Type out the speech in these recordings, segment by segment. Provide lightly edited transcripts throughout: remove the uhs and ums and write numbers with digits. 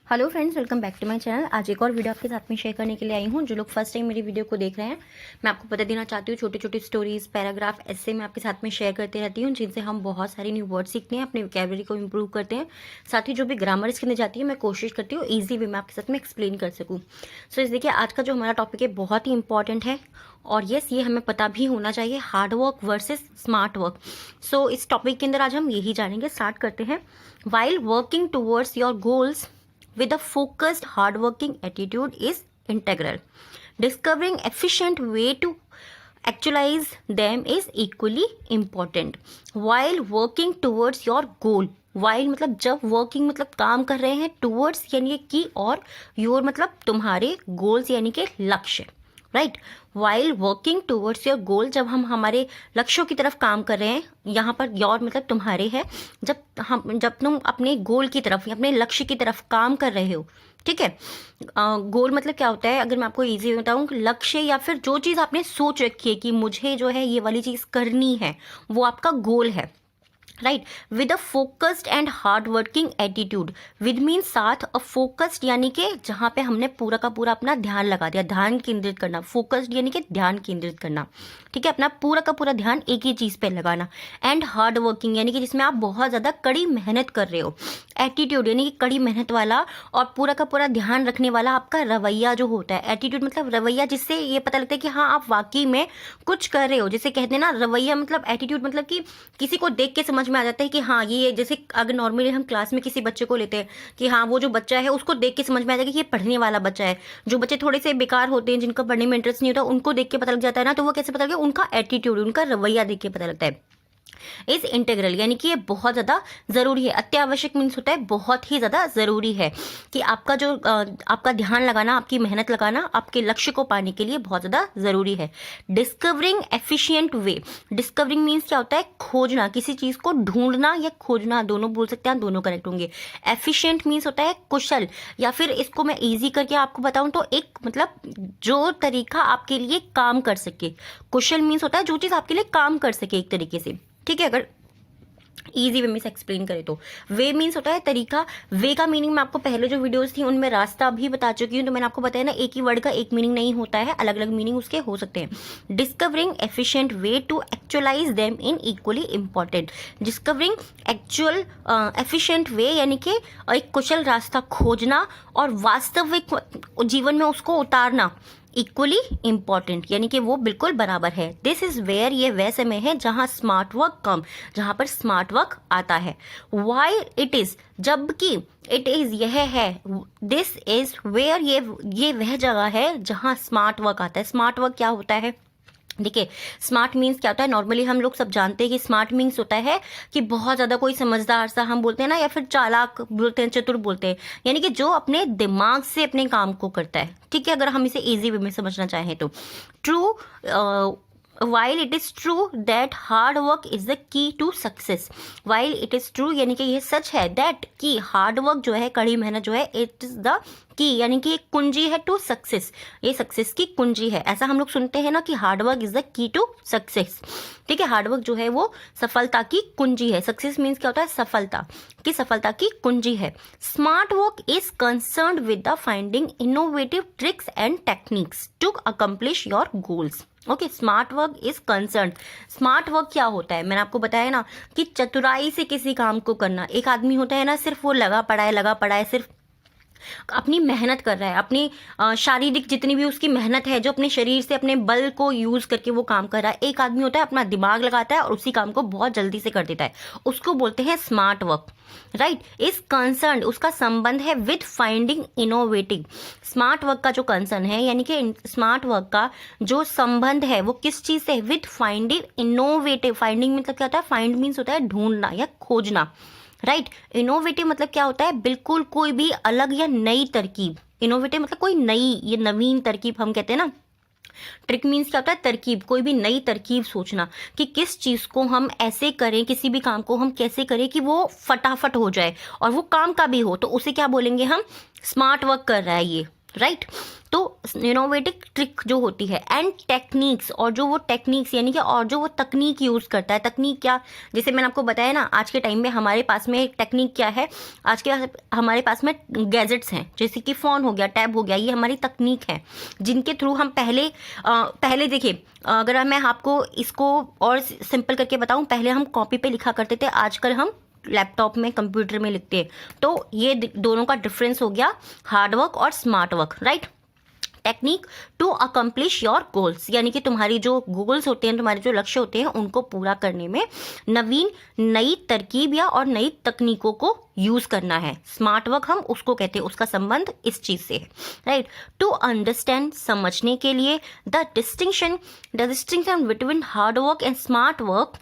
Hello friends, welcome back to my channel. आज एक और वीडियो आपके साथ में शेयर करने के लिए आई हूँ। जो लोग फर्स्ट टाइम मेरी वीडियो को देख रहे हैं, मैं आपको बता देना चाहती हूँ, छोटी छोटी स्टोरीज, पैराग्राफ, ऐसे मैं आपके साथ में शेयर करती रहती हूँ, जिनसे हम बहुत सारे न्यू वर्ड सीखते हैं, अपनी वोकैबुलरी को इम्प्रूव करते हैं। साथ ही जो भी ग्रामर इसके अंदर जाती है, मैं कोशिश करती हूँ ईजी वे में आपके साथ में एक्सप्लेन कर सकूँ। सो इस देखिए, आज का जो हमारा टॉपिक है बहुत ही इंपॉर्टेंट है और यस, ये हमें पता भी होना चाहिए, hard work versus smart work. So इस टॉपिक के अंदर आज हम यही जानेंगे। स्टार्ट करते हैं। While working towards your goals with a focused hardworking attitude is integral. Discovering efficient way to actualize them is equally important. While working towards your goal, while मतलब जब working मतलब काम कर रहे हैं, towards यानी कि और your मतलब तुम्हारे goals यानी कि लक्ष्य, right. While working towards your goal, जब हम हमारे लक्ष्यों की तरफ काम कर रहे हैं, यहाँ पर योर मतलब तुम्हारे है, जब तुम अपने गोल की तरफ या अपने लक्ष्य की तरफ काम कर रहे हो, ठीक है। गोल मतलब क्या होता है, अगर मैं आपको इजी बताऊँ, लक्ष्य या फिर जो चीज़ आपने सोच रखी है कि मुझे जो है ये वाली चीज़ करनी है, वो आपका गोल है, right. With a focused and hard working attitude, with mean साथ, अ फोकस्ड यानी कि जहाँ पे हमने पूरा का पूरा अपना ध्यान लगा दिया, ध्यान केंद्रित करना। फोकस्ड यानी कि ध्यान केंद्रित करना, ठीक है, अपना पूरा का पूरा ध्यान एक ही चीज़ पे लगाना। एंड हार्ड वर्किंग यानी कि जिसमें आप बहुत ज़्यादा कड़ी मेहनत कर रहे हो। एटीट्यूड यानी कि कड़ी मेहनत वाला और पूरा का पूरा ध्यान रखने वाला आपका रवैया जो होता है। एटीट्यूड मतलब रवैया, जिससे ये पता लगता है कि हाँ, आप वाकई में कुछ कर रहे हो। जैसे कहते हैं ना, रवैया मतलब एटीट्यूड मतलब कि किसी को देख के समझ में आ जाता है कि हाँ, ये जैसे अगर नॉर्मली हम क्लास में किसी बच्चे को लेते हैं कि हाँ, वो जो बच्चा है उसको देख के समझ में आ जाएगा कि ये पढ़ने वाला बच्चा है। जो बच्चे थोड़े से बेकार होते हैं, जिनका पढ़ने में इंटरेस्ट नहीं होता, उनको देख के पता लग जाता है ना, तो वो कैसे पता लगता है, उनका एटीट्यूड, उनका रवैया देख के पता लगता है। इज इंटीग्रल यानी कि ये बहुत ज़्यादा ज़रूरी है। अत्यावश्यक मीन्स होता है बहुत ही ज़्यादा ज़रूरी है कि आपका जो आपका ध्यान लगाना, आपकी मेहनत लगाना आपके लक्ष्य को पाने के लिए बहुत ज़्यादा ज़रूरी है। डिस्कवरिंग एफिशिएंट वे, डिस्कवरिंग मीन्स क्या होता है, खोजना, किसी चीज़ को ढूंढना या खोजना, दोनों बोल सकते हैं, दोनों करेक्ट होंगे। एफिशिएंट मीन्स होता है कुशल, या फिर इसको मैं ईजी करके आपको बताऊं तो एक मतलब जो तरीका आपके लिए काम कर सके। कुशल मीन्स होता है जो चीज़ आपके लिए काम कर सके एक तरीके से, ठीक है। अगर ईजी वे में से एक्सप्लेन करें तो वे मीन्स होता है तरीका। वे का मीनिंग मैं आपको पहले जो वीडियोस थी उनमें रास्ता भी बता चुकी हूँ, तो मैंने आपको बताया ना, एक ही वर्ड का एक मीनिंग नहीं होता है, अलग अलग मीनिंग उसके हो सकते हैं। Discovering efficient way to actualise them in equally important. Discovering actual efficient way यानी कि एक कुशल रास्ता खोजना और वास्तविक जीवन में उसको उतारना इक्वली इंपॉर्टेंट यानी कि वो बिल्कुल बराबर है। दिस इज वेयर, ये वह समय है जहाँ स्मार्ट वर्क कम, जहाँ पर स्मार्ट वर्क आता है। वाई इट इज, जबकि इट इज यह है। दिस इज वेयर, ये वह जगह है जहाँ स्मार्ट वर्क आता है। स्मार्ट वर्क क्या होता है, देखिए, स्मार्ट मीन्स क्या होता है, नॉर्मली हम लोग सब जानते हैं कि स्मार्ट मीन्स होता है कि बहुत ज़्यादा कोई समझदार सा, हम बोलते हैं ना, या फिर चालाक बोलते हैं, चतुर बोलते हैं, यानी कि जो अपने दिमाग से अपने काम को करता है, ठीक है, अगर हम इसे इजी वे में समझना चाहें तो। True, while it is true that hard work is the key to success, while it is true यानी कि ये सच है, that कि हार्ड वर्क जो है, कड़ी मेहनत जो है, it is the की यानी कि एक कुंजी है टू सक्सेस, ये सक्सेस की कुंजी है। ऐसा हम लोग सुनते हैं ना कि hard work is the key to success, ठीक है। हार्ड वर्क जो है वो सफलता की कुंजी है। सक्सेस मीन्स क्या होता है, सफलता, कि सफलता की कुंजी है। Smart work is concerned with the finding innovative tricks and techniques to accomplish your goals. Okay, smart work is concern. Smart work क्या होता है, मैंने आपको बताया ना कि चतुराई से किसी काम को करना। एक आदमी होता है ना, सिर्फ वो लगा पड़ा है, सिर्फ अपनी मेहनत कर रहा है, अपनी शारीरिक जितनी भी उसकी मेहनत है, जो अपने शरीर से अपने बल को यूज करके वो काम कर रहा है। एक आदमी होता है अपना दिमाग लगाता है और उसी काम को बहुत जल्दी से कर देता है, उसको बोलते हैं smart work, right. Is concern, उसका संबंध है with finding innovative. Smart work का जो कंसर्न है यानी कि स्मार्ट वर्क का जो संबंध है वो किस चीज से, विद फाइंडिंग इनोवेटिव। फाइंडिंग मतलब क्या होता है, फाइंड मीन्स होता है ढूंढना या खोजना, राइट। इनोवेटिव मतलब क्या होता है, बिल्कुल कोई भी अलग या नई तरकीब। इनोवेटिव मतलब कोई नई, ये नवीन तरकीब हम कहते हैं ना। ट्रिक मीन्स क्या होता है, तरकीब, कोई भी नई तरकीब सोचना कि किस चीज़ को हम ऐसे करें, किसी भी काम को हम कैसे करें कि वो फटाफट हो जाए और वो काम का भी हो, तो उसे क्या बोलेंगे हम, स्मार्ट वर्क कर रहा है ये, राइट। तो इनोवेटिव ट्रिक जो होती है एंड टेक्निक्स, और जो वो टेक्निक्स यानी कि और जो वो तकनीक यूज़ करता है, तकनीक क्या, जैसे मैंने आपको बताया ना, आज के टाइम में हमारे पास में एक टेक्निक क्या है, आज के हमारे पास में गैजेट्स हैं, जैसे कि फ़ोन हो गया, टैब हो गया, ये हमारी तकनीक है जिनके थ्रू हम पहले देखिए, अगर मैं आपको इसको और सिंपल करके बताऊं, पहले हम कॉपी पे लिखा करते थे, आजकल हम लैपटॉप में, कंप्यूटर में लिखते हैं। तो ये दोनों का डिफरेंस हो गया हार्ड वर्क और smart work, right. Technique to accomplish your goals, यानी कि तुम्हारी जो गोल्स होते हैं, तुम्हारे जो लक्ष्य होते हैं, उनको पूरा करने में नवीन नई तरकीब या और नई तकनीकों को यूज करना है। स्मार्ट वर्क हम उसको कहते हैं, उसका संबंध इस चीज से है, राइट। टू अंडरस्टैंड, समझने के लिए, the distinction between hard work and smart work.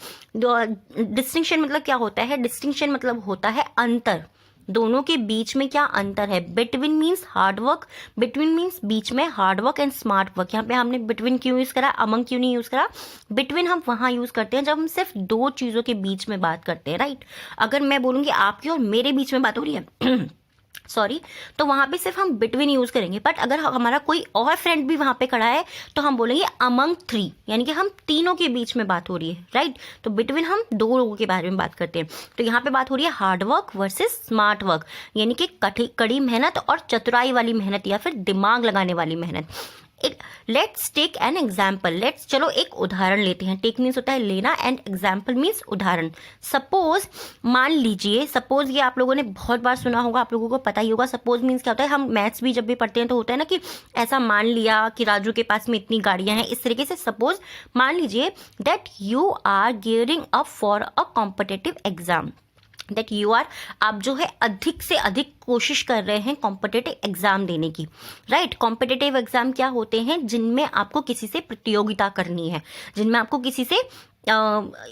Distinction मतलब क्या होता है, डिस्टिंक्शन मतलब होता है अंतर, दोनों के बीच में क्या अंतर है। Between means hard work, between means बीच में, hard work and smart work. यहाँ पे हमने बिटवीन क्यों यूज करा, अमंग क्यों नहीं यूज करा। बिटवीन हम वहां यूज करते हैं जब हम सिर्फ दो चीजों के बीच में बात करते हैं, राइट। अगर मैं बोलूंगी आपकी और मेरे बीच में बात हो रही है सॉरी, तो वहां पे सिर्फ हम बिटवीन यूज करेंगे। बट अगर हमारा कोई और फ्रेंड भी वहां पे खड़ा है तो हम बोलेंगे अमंग थ्री, यानी कि हम तीनों के बीच में बात हो रही है, राइट। तो बिटवीन हम दो लोगों के बारे में बात करते हैं। तो यहाँ पे बात हो रही है hard work versus smart work, यानी कि कड़ी मेहनत और चतुराई वाली मेहनत या फिर दिमाग लगाने वाली मेहनत। Let's take an example, let's, चलो एक उदाहरण लेते हैं। टेक मीन्स होता है लेना एंड एग्जाम्पल मीन्स उदाहरण। सपोज, मान लीजिए, सपोज ये आप लोगों ने बहुत बार सुना होगा, आप लोगों को पता ही होगा। सपोज मीन्स क्या होता है, हम मैथ्स भी जब भी पढ़ते हैं तो होता है ना कि ऐसा मान लिया कि राजू के पास में इतनी गाड़ियां हैं, इस तरीके से। सपोज मान लीजिए that you are gearing up for a competitive exam, that you are, आप जो है अधिक से अधिक कोशिश कर रहे हैं कॉम्पिटिटिव एग्जाम देने की, राइट। कॉम्पिटिटिव एग्जाम क्या होते हैं, जिनमें आपको किसी से प्रतियोगिता करनी है, जिनमें आपको किसी से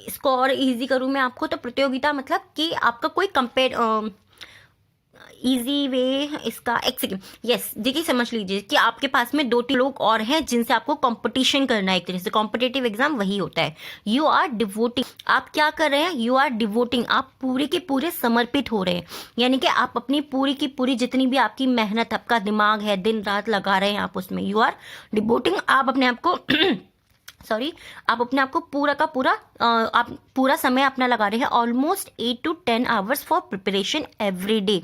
इसको और इजी करूं मैं आपको, तो प्रतियोगिता मतलब कि आपका कोई इजी वे इसका, एक सेकेंड, यस, देखिए समझ लीजिए कि आपके पास में दो तीन लोग और हैं जिनसे आपको कंपटीशन करना है। एक तरह से कॉम्पिटिटिव एग्जाम वही होता है। यू आर डिवोटिंग, आप क्या कर रहे हैं, यू आर डिवोटिंग, आप पूरे के पूरे समर्पित हो रहे हैं, यानी कि आप अपनी पूरी की पूरी जितनी भी आपकी मेहनत, आपका दिमाग है, दिन रात लगा रहे हैं आप उसमें। यू आर डिवोटिंग, आप अपने आप को सॉरी, आप अपने आप को पूरा का पूरा आप पूरा समय अपना लगा रहे हैं। Almost 8 to 10 hours for preparation every day,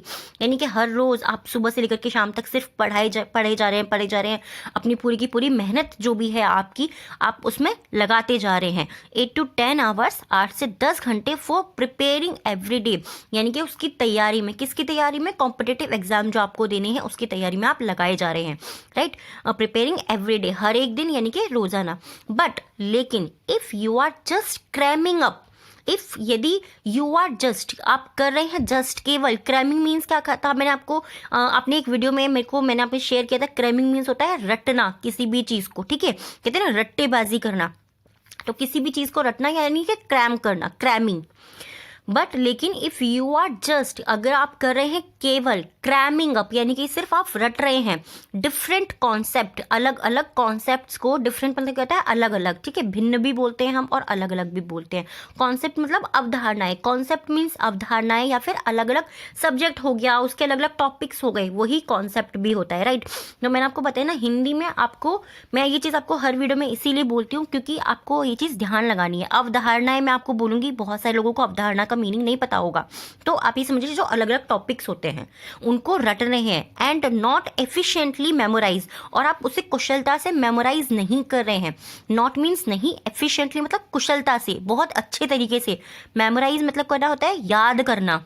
यानी कि हर रोज आप सुबह से लेकर के शाम तक सिर्फ पढ़े जा रहे हैं, अपनी पूरी की पूरी मेहनत जो भी है आपकी, आप उसमें लगाते जा रहे हैं। 8 to 10 आवर्स, 8 से 10 घंटे फॉर प्रिपेयरिंग एवरी डे, यानी कि उसकी तैयारी में, किसकी तैयारी में, कॉम्पिटिटिव एग्जाम जो आपको देने हैं उसकी तैयारी में आप लगाए जा रहे हैं, राइट। प्रिपेयरिंग एवरी डे, हर एक दिन, यानी कि रोजाना। बट लेकिन if you are just cramming up, if यदि यू आर जस्ट, आप कर रहे हैं जस्ट, केवल, क्रैमिंग मीन्स क्या था, मैंने आपको अपने एक वीडियो में मैंने आपको शेयर किया था। क्रैमिंग मीन्स होता है रटना किसी भी चीज को, ठीक है, कहते हैं ना रट्टेबाजी करना, तो किसी भी चीज को रटना यानी कि क्रैम करना, क्रैमिंग। बट लेकिन इफ यू आर जस्ट, अगर आप कर रहे हैं केवल क्रैमिंग अप, यानी कि सिर्फ आप रट रहे हैं डिफरेंट कॉन्सेप्ट, अलग अलग कॉन्सेप्ट्स को, डिफरेंट मतलब क्या होता है, अलग अलग, ठीक है, भिन्न भी बोलते हैं हम और अलग अलग भी बोलते हैं। कॉन्सेप्ट मतलब अवधारणाएं, कॉन्सेप्ट मीन्स अवधारणाएं या फिर अलग अलग सब्जेक्ट हो गया, उसके अलग अलग टॉपिक्स हो गए, वही कॉन्सेप्ट भी होता है, राइट। तो मैंने आपको बताया ना, हिंदी में आपको, मैं ये चीज़ आपको हर वीडियो में इसीलिए बोलती हूँ क्योंकि आपको ये चीज़ ध्यान लगानी है। अवधारणाएं मैं आपको बोलूंगी, बहुत सारे लोगों को अवधारणा का मीनिंग नहीं पता होगा, तो आप ये समझिए जो अलग अलग टॉपिक्स होते हैं उनको रट रहे हैं एंड नॉट एफिशिएंटली मेमोराइज, और आप उसे कुशलता से मेमोराइज नहीं कर रहे हैं। नॉट मीन्स नहीं, एफिशिएंटली मतलब कुशलता से, बहुत अच्छे तरीके से। मेमोराइज मतलब करना होता है याद करना,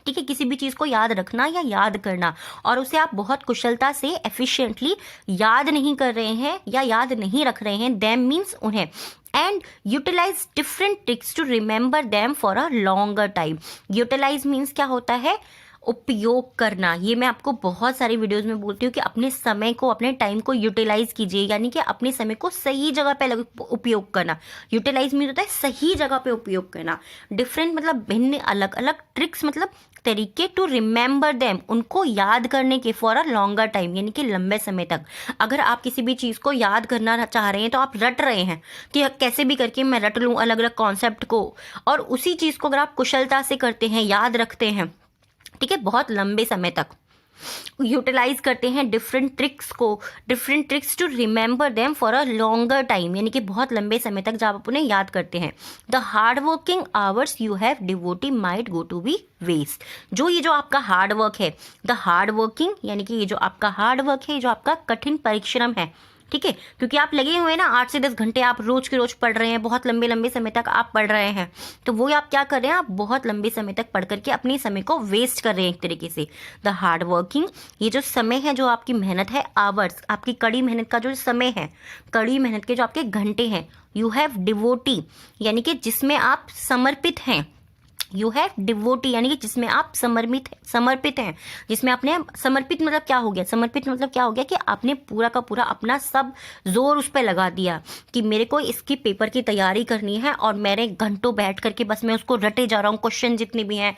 ठीक है, किसी भी चीज को याद रखना या याद करना, और उसे आप बहुत कुशलता से, एफिशिएंटली याद नहीं कर रहे हैं या याद नहीं रख रहे हैं। देम मीन्स उन्हें, and utilise different tricks to remember them for a longer time. Utilise means क्या होता है, उपयोग करना। ये मैं आपको बहुत सारी वीडियोस में बोलती हूँ कि अपने समय को, अपने टाइम को यूटिलाइज कीजिए, यानी कि अपने समय को सही जगह पे उपयोग करना। यूटिलाइज मीन होता है सही जगह पे उपयोग करना। डिफरेंट मतलब भिन्न, अलग अलग, ट्रिक्स मतलब तरीके, टू रिमेंबर देम, उनको याद करने के, फॉर अ लॉन्गर टाइम, यानी कि लंबे समय तक। अगर आप किसी भी चीज़ को याद करना चाह रहे हैं तो आप रट रहे हैं कि कैसे भी करके मैं रट लूँ अलग अलग कॉन्सेप्ट को, और उसी चीज़ को अगर आप कुशलता से करते हैं, याद रखते हैं, ठीक है, बहुत लंबे समय तक, यूटिलाइज करते हैं different tricks to remember them for a longer time, यानी कि बहुत लंबे समय तक जब आप उन्हें याद करते हैं। The hard working hours you have devoted might go to be waste. ये जो आपका हार्ड वर्क है, द हार्ड वर्किंग यानी कि ये जो आपका हार्ड वर्क है, जो आपका कठिन परिश्रम है, ठीक है, क्योंकि आप लगे हुए हैं ना 8 से 10 घंटे आप रोज के रोज पढ़ रहे हैं, बहुत लंबे लंबे समय तक आप पढ़ रहे हैं, तो वो आप क्या कर रहे हैं, आप बहुत लंबे समय तक पढ़ करके अपने समय को वेस्ट कर रहे हैं एक तरीके से। द हार्ड वर्किंग, ये जो समय है, जो आपकी मेहनत है, आवर्स, आपकी कड़ी मेहनत का जो समय है, कड़ी मेहनत के जो आपके घंटे हैं, यू हैव डिवोटी यानी कि जिसमें आप समर्पित हैं, यू हैव डिवोटी यानी कि जिसमें आप समर्पित हैं, जिसमें आपने समर्पित मतलब क्या हो गया, समर्पित मतलब क्या हो गया कि आपने पूरा का पूरा अपना सब जोर उस पर लगा दिया कि मेरे को इसकी पेपर की तैयारी करनी है और मैंने घंटों बैठ करके बस मैं उसको रटे जा रहा हूँ। क्वेश्चन जितने भी हैं,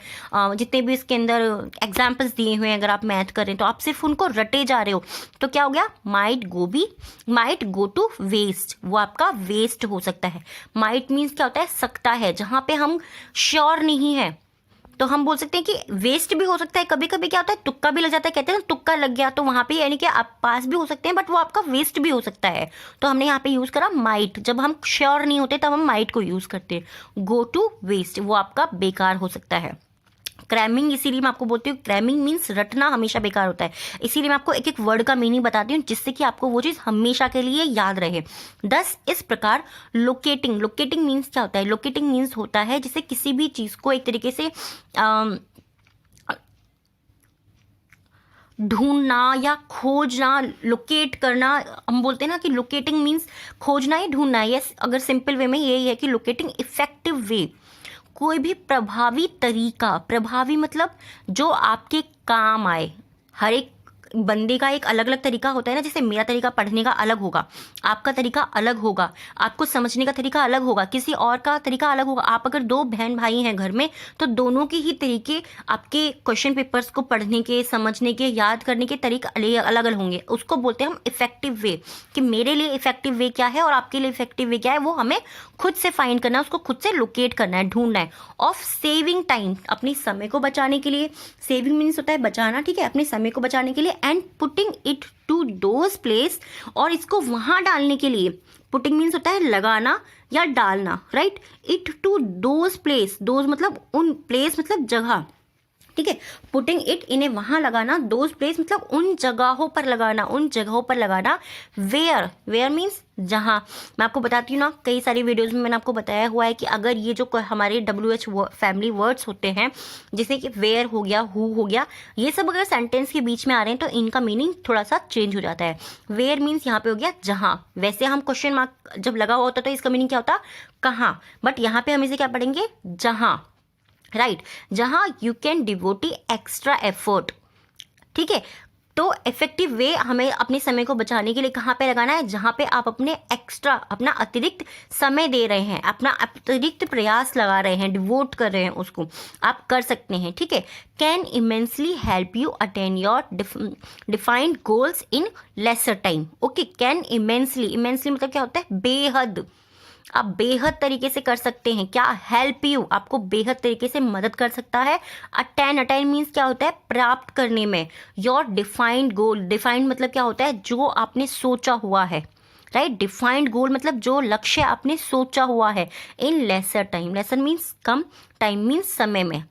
जितने भी इसके अंदर एग्जाम्पल्स दिए हुए हैं, अगर आप मैथ कर रहे हैं तो आप सिर्फ उनको रटे जा रहे हो, तो क्या हो गया, माइट गो टू वेस्ट, वो आपका वेस्ट हो सकता है। माइट मीन्स क्या होता है, सकता है, जहाँ पे हम श्योर नहीं है तो हम बोल सकते हैं कि वेस्ट भी हो सकता है। कभी कभी क्या होता है, तुक्का भी लग जाता है, कहते हैं ना तुक्का लग गया, तो वहां पे यानी कि आप पास भी हो सकते हैं बट वो आपका वेस्ट भी हो सकता है, तो हमने यहाँ पे यूज करा माइट। जब हम श्योर नहीं होते तब हम माइट को यूज करते हैं। गो टू वेस्ट, वो आपका बेकार हो सकता है। क्रैमिंग, इसीलिए मैं आपको बोलती हूँ क्रैमिंग मीन्स रटना हमेशा बेकार होता है, इसीलिए मैं आपको एक एक वर्ड का मीनिंग बताती हूँ जिससे कि आपको वो चीज़ हमेशा के लिए याद रहे। 10 इस प्रकार लोकेटिंग मीन्स क्या होता है, लोकेटिंग मीन्स होता है जिसे किसी भी चीज़ को एक तरीके से ढूंढना या खोजना, लोकेट करना, हम बोलते हैं ना कि लोकेटिंग मीन्स खोजना या ढूंढना। यस, अगर सिंपल वे में यही है कि लोकेटिंग इफेक्टिव वे, कोई भी प्रभावी तरीका, प्रभावी मतलब जो आपके काम आए। हर एक बंदे का एक अलग अलग तरीका होता है ना, जैसे मेरा तरीका पढ़ने का अलग होगा, आपका तरीका अलग होगा, आपको समझने का तरीका अलग होगा, किसी और का तरीका अलग होगा। आप अगर 2 बहन भाई हैं घर में तो दोनों के ही तरीके, आपके क्वेश्चन पेपर्स को पढ़ने के, समझने के, याद करने के तरीके अलग अलग होंगे। उसको बोलते हैं हम इफेक्टिव वे, कि मेरे लिए इफेक्टिव वे क्या है और आपके लिए इफेक्टिव वे क्या है, वो हमें खुद से फाइंड करना है, उसको खुद से लोकेट करना है, ढूंढना है। ऑफ सेविंग टाइम, अपने समय को बचाने के लिए, सेविंग मीन्स होता है बचाना, ठीक है, अपने समय को बचाने के लिए। And putting it to those place, और इसको वहां डालने के लिए। पुटिंग मीन्स होता है लगाना या डालना, right. It to those place, those मतलब उन, प्लेस मतलब जगह, ठीक है। पुटिंग इट, इन्हें वहां लगाना, दोज प्लेस मतलब उन जगहों पर लगाना, उन जगहों पर लगाना। वेयर, वेयर मीन्स जहां। मैं आपको बताती हूँ ना, कई सारी वीडियोस में मैंने आपको बताया हुआ है कि अगर ये जो हमारे WH फैमिली वर्ड्स होते हैं, जैसे कि वेयर हो गया, हु हो गया, ये सब अगर सेंटेंस के बीच में आ रहे हैं तो इनका मीनिंग थोड़ा सा चेंज हो जाता है। वेयर मीन्स यहाँ पे हो गया जहां, वैसे हम क्वेश्चन मार्क जब लगा हुआ होता तो इसका मीनिंग क्या होता, कहाँ, बट यहाँ पे हम इसे क्या पढ़ेंगे, जहां, राइट, जहां you can devotee extra effort, ठीक है। तो इफेक्टिव वे हमें अपने समय को बचाने के लिए कहाँ पे लगाना है, जहाँ पे आप अपने एक्स्ट्रा, अपना अतिरिक्त समय दे रहे हैं, अपना अतिरिक्त प्रयास लगा रहे हैं, डिवोट कर रहे हैं, उसको आप कर सकते हैं, ठीक है। Can immensely help you attain your defined goals in lesser time. Okay, can immensely, immensely मतलब क्या होता है, बेहद, आप बेहद तरीके से कर सकते हैं। क्या, हेल्प यू, आपको बेहद तरीके से मदद कर सकता है। अटेन मीन्स क्या होता है, प्राप्त करने में। योर डिफाइंड गोल, डिफाइंड मतलब क्या होता है, जो आपने सोचा हुआ है, राइट। डिफाइंड गोल मतलब जो लक्ष्य आपने सोचा हुआ है। In lesser time, lesser means कम, टाइम मीन्स समय में,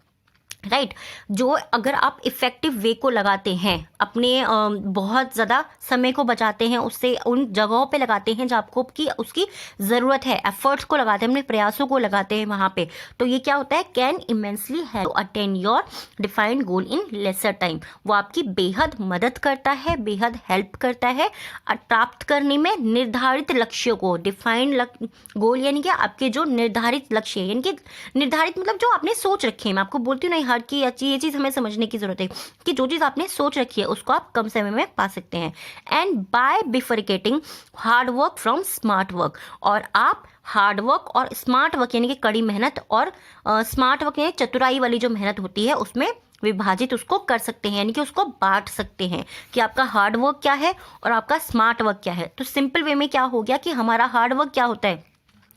राइट। जो अगर आप इफेक्टिव वे को लगाते हैं, अपने बहुत ज़्यादा समय को बचाते हैं, उससे उन जगहों पे लगाते हैं जहाँ आपको की उसकी ज़रूरत है, एफर्ट्स को लगाते हैं, अपने प्रयासों को लगाते हैं वहाँ पे, तो ये क्या होता है, can immensely help attain your defined goal in lesser time. वो आपकी बेहद मदद करता है, बेहद हेल्प करता है प्राप्त करने में निर्धारित लक्ष्यों को। डिफाइंड गोल यानी कि आपके जो निर्धारित लक्ष्य, यानी कि निर्धारित मतलब जो आपने सोच रखे हैं। मैं आपको बोलती हूँ नहीं, हर की ये चीज़ हमें समझने की जरूरत है कि जो चीज़ आपने सोच रखी है उसको आप कम समय में पा सकते हैं। And by bifurcating hard work from smart work, और आप हार्ड वर्क और स्मार्ट वर्क यानी कि कड़ी मेहनत, और स्मार्ट वर्क यानी चतुराई वाली जो मेहनत होती है उसमें विभाजित उसको कर सकते हैं, यानी कि उसको बांट सकते हैं कि आपका हार्ड वर्क क्या है और आपका स्मार्ट वर्क क्या है। तो सिंपल वे में क्या हो गया कि हमारा हार्ड वर्क क्या होता है,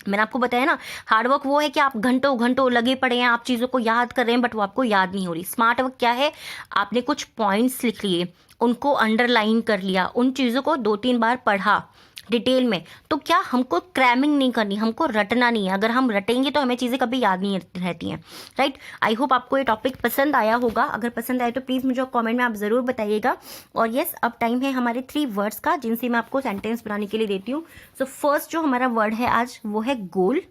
मैंने आपको बताया ना, हार्ड वर्क वो है कि आप घंटों घंटों लगे पड़े हैं, आप चीज़ों को याद कर रहे हैं बट वो आपको याद नहीं हो रही। स्मार्ट वर्क क्या है, आपने कुछ पॉइंट्स लिख लिए, उनको अंडरलाइन कर लिया, उन चीज़ों को 2-3 बार पढ़ा डिटेल में। तो क्या, हमको क्रैमिंग नहीं करनी, हमको रटना नहीं है। अगर हम रटेंगे तो हमें चीज़ें कभी याद नहीं रहती हैं, राइट। आई होप आपको ये टॉपिक पसंद आया होगा। अगर पसंद आए तो प्लीज़ मुझे कमेंट में आप ज़रूर बताइएगा। और यस, अब टाइम है हमारे 3 वर्ड्स का, जिनसे मैं आपको सेंटेंस बनाने के लिए देती हूँ। सो फर्स्ट जो हमारा वर्ड है आज वो है गोल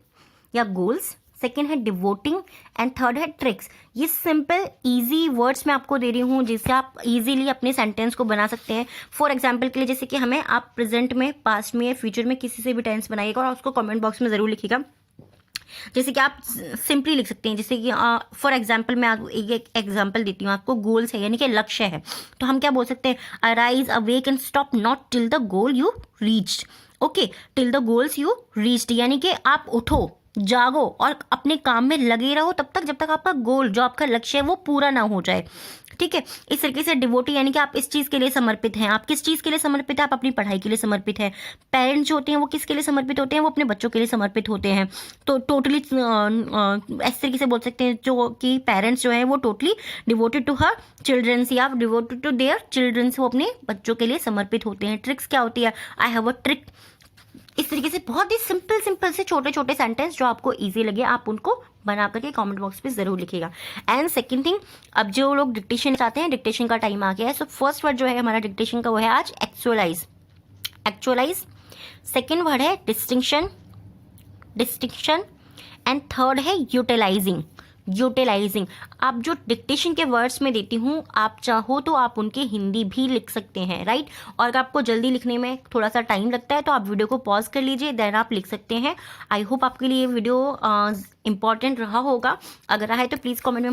या गोल्स, सेकेंड है डिवोटिंग एंड थर्ड है ट्रिक्स। ये सिंपल इजी वर्ड्स मैं आपको दे रही हूँ जिससे आप इजीली अपने सेंटेंस को बना सकते हैं। फॉर एग्जांपल के लिए, जैसे कि हमें आप प्रेजेंट में, पास्ट में या फ्यूचर में किसी से भी टेंस बनाइएगा और उसको कमेंट बॉक्स में ज़रूर लिखिएगा। जैसे कि आप सिंपली लिख सकते हैं, जैसे कि फॉर एग्जांपल मैं आपको एक एग्जांपल देती हूँ आपको। गोल्स है यानी कि लक्ष्य है, तो हम क्या बोल सकते हैं, arise awake and stop not till the goal you reached. Okay, till the goals you reached यानी कि आप उठो, जागो और अपने काम में लगे रहो तब तक जब तक आपका गोल, जो आपका लक्ष्य है, वो पूरा ना हो जाए। ठीक है। इस तरीके से डिवोटी यानी कि आप इस चीज़ के लिए समर्पित हैं। आप किस चीज़ के लिए समर्पित हैं, आप अपनी पढ़ाई के लिए समर्पित हैं। पेरेंट्स जो होते हैं वो किसके लिए समर्पित होते हैं, वो अपने बच्चों के लिए समर्पित होते हैं। तो टोटली इस तरीके से बोल सकते हैं जो कि पेरेंट्स जो है वो totally devoted to her childrens या डिवोटेड टू देयर चिल्ड्रंस, वो अपने बच्चों के लिए समर्पित होते हैं। ट्रिक्स क्या होती है, आई हैव अ ट्रिक। इस तरीके से बहुत ही सिंपल से छोटे छोटे सेंटेंस जो आपको इजी लगे, आप उनको बना करके कमेंट बॉक्स पे जरूर लिखिएगा। एंड सेकंड थिंग, अब जो लोग डिक्टेशन चाहते हैं, डिक्टेशन का टाइम आ गया है। सो फर्स्ट वर्ड जो है हमारा डिक्टेशन का वो है आज एक्चुअलाइज। एक्चुअलाइज। सेकेंड वर्ड है डिस्टिंक्शन, डिस्टिंक्शन। एंड थर्ड है यूटिलाइजिंग, यूटिलाइजिंग। आप जो डिक्टेशन के वर्ड्स में देती हूँ, आप चाहो तो आप उनके हिंदी भी लिख सकते हैं, राइट। और अगर आपको जल्दी लिखने में थोड़ा सा टाइम लगता है तो आप वीडियो को पॉज कर लीजिए, देन आप लिख सकते हैं। आई होप आपके लिए ये वीडियो इंपॉर्टेंट रहा होगा। अगर रहा है तो प्लीज़ कमेंट में